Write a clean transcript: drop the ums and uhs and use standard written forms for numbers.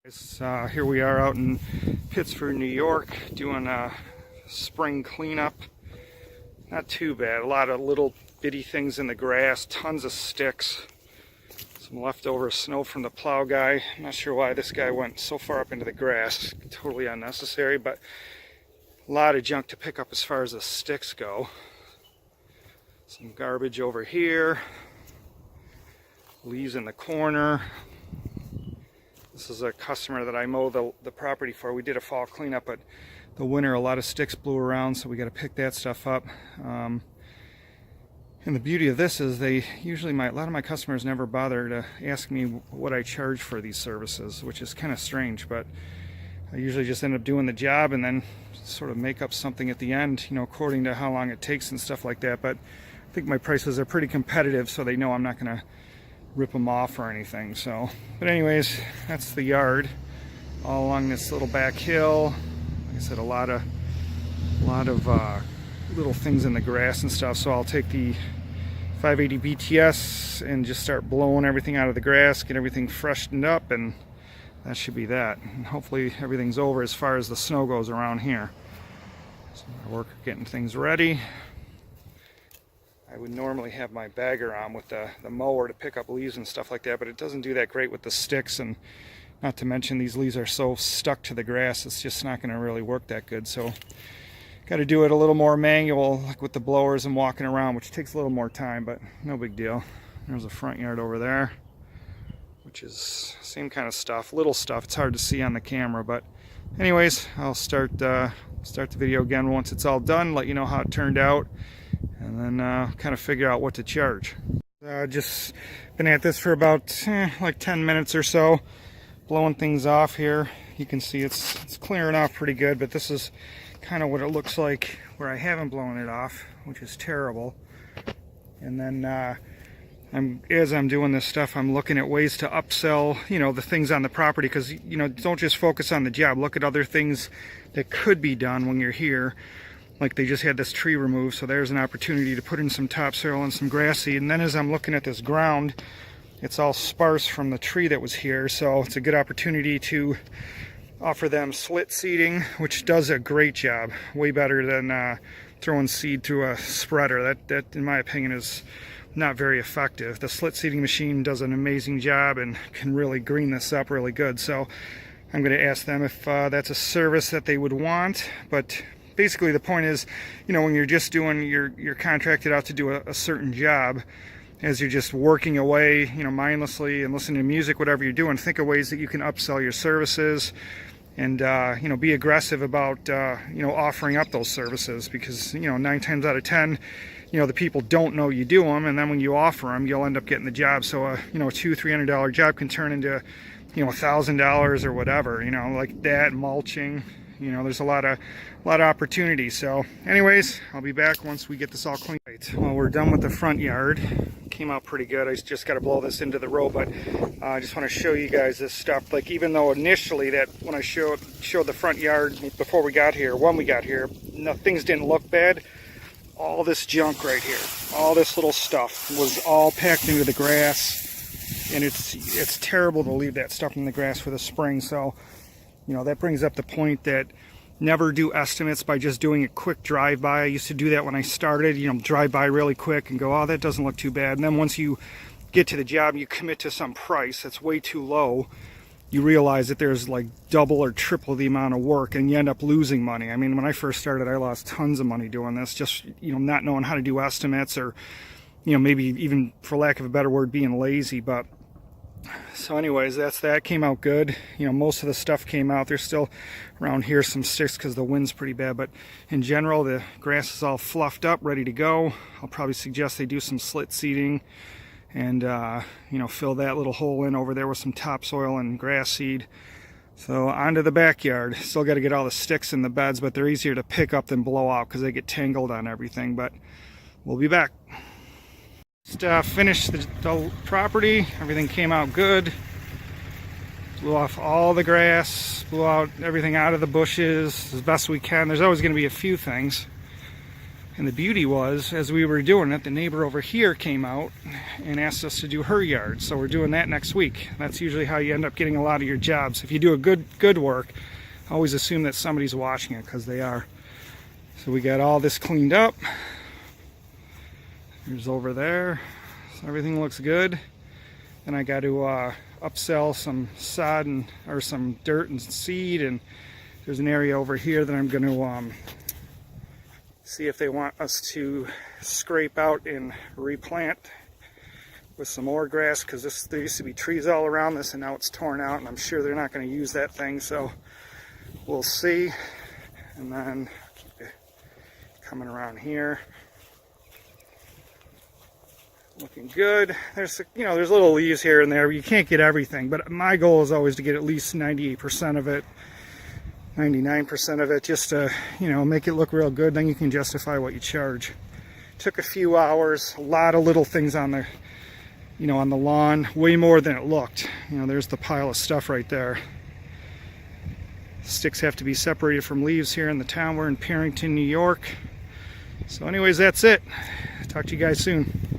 Here we are out in Pittsford, New York, doing a spring cleanup. Not too bad. A lot of little bitty things in the grass, tons of sticks, some leftover snow from the plow guy. I'm not sure why this guy went so far up into the grass. Totally unnecessary, but a lot of junk to pick up as far as the sticks go. Some garbage over here, leaves in the corner. This is a customer that I mow the property for. We did a fall cleanup, but the winter a lot of sticks blew around, so we got to pick that stuff up. And the beauty of this is a lot of my customers never bother to ask me what I charge for these services, which is kind of strange, but I usually just end up doing the job and then sort of make up something at the end, according to how long it takes and stuff like that. But I think my prices are pretty competitive, so they know I'm not going to rip them off or anything. So, but anyways, that's the yard all along this little back hill. Like I said, a lot of little things in the grass and stuff. So I'll take the 580 BTS and just start blowing everything out of the grass, get everything freshened up, and that should be that. And hopefully everything's over as far as the snow goes around here. So my worker getting things ready. I would normally have my bagger on with the mower to pick up leaves and stuff like that, but it doesn't do that great with the sticks, and not to mention these leaves are so stuck to the grass, it's just not going to really work that good. So got to do it a little more manual, like with the blowers and walking around, which takes a little more time, but no big deal. There's a front yard over there, which is same kind of stuff, little stuff. It's hard to see on the camera, but anyways, I'll start the video again once it's all done, let you know how it turned out, and then kind of figure out what to charge. Just been at this for about like 10 minutes or so, blowing things off here. You can see it's clearing off pretty good, but this is kind of what it looks like where I haven't blown it off, which is terrible. And then as I'm doing this stuff, I'm looking at ways to upsell, the things on the property, because don't just focus on the job. Look at other things that could be done when you're here. Like they just had this tree removed, so there's an opportunity to put in some topsoil and some grass seed. And then as I'm looking at this ground, it's all sparse from the tree that was here, so it's a good opportunity to offer them slit seeding, which does a great job, way better than throwing seed through a spreader. That in my opinion is not very effective. The slit seeding machine does an amazing job and can really green this up really good. So I'm going to ask them if that's a service that they would want. But basically the point is, when you're just doing, you're contracted out to do a certain job, as you're just working away, mindlessly and listening to music, whatever you're doing, think of ways that you can upsell your services and, be aggressive about, offering up those services, because, 9 times out of 10, the people don't know you do them, and then when you offer them, you'll end up getting the job. So, a $200-300 job can turn into, $1,000 or whatever, like that, mulching. There's a lot of opportunities. So anyways, I'll be back once we get this all cleaned. Right, well, we're done with the front yard. Came out pretty good. I just got to blow this into the row, but I just want to show you guys this stuff. Like, even though initially that when I showed the front yard before we got here, things didn't look bad. All this junk right here, all this little stuff was all packed into the grass, and it's terrible to leave that stuff in the grass for the spring. So that brings up the point that never do estimates by just doing a quick drive-by. I used to do that when I started, drive by really quick and go, oh, that doesn't look too bad. And then once you get to the job, you commit to some price that's way too low, you realize that there's like double or triple the amount of work, and you end up losing money. I mean, when I first started, I lost tons of money doing this, just, not knowing how to do estimates, or, maybe even, for lack of a better word, being lazy. But so anyways, that came out good. Most of the stuff came out. There's still around here some sticks because the wind's pretty bad, but in general the grass is all fluffed up, ready to go. I'll probably suggest they do some slit seeding and fill that little hole in over there with some topsoil and grass seed. So onto the backyard. Still got to get all the sticks in the beds, but they're easier to pick up than blow out because they get tangled on everything. But we'll be back. Just finished the property. Everything came out good. Blew off all the grass, blew out everything out of the bushes as best we can. There's always going to be a few things, And the beauty was, as we were doing it, the neighbor over here came out and asked us to do her yard. So we're doing that next week. That's usually how you end up getting a lot of your jobs. If you do a good work, always assume that somebody's watching it, because they are. So we got all this cleaned up. Here's over there. So everything looks good. And I got to upsell some sod or some dirt and seed. And there's an area over here that I'm going to see if they want us to scrape out and replant with some more grass, because there used to be trees all around this and now it's torn out, and I'm sure they're not going to use that thing, so we'll see. And then keep it coming around here. Looking good. There's there's little leaves here and there. You can't get everything, but my goal is always to get at least 98% of it. 99% of it, just to make it look real good. Then you can justify what you charge. Took a few hours, a lot of little things on the on the lawn, way more than it looked. There's the pile of stuff right there. Sticks have to be separated from leaves here in the town. We're in Parrington, New York. So anyways, that's it. Talk to you guys soon.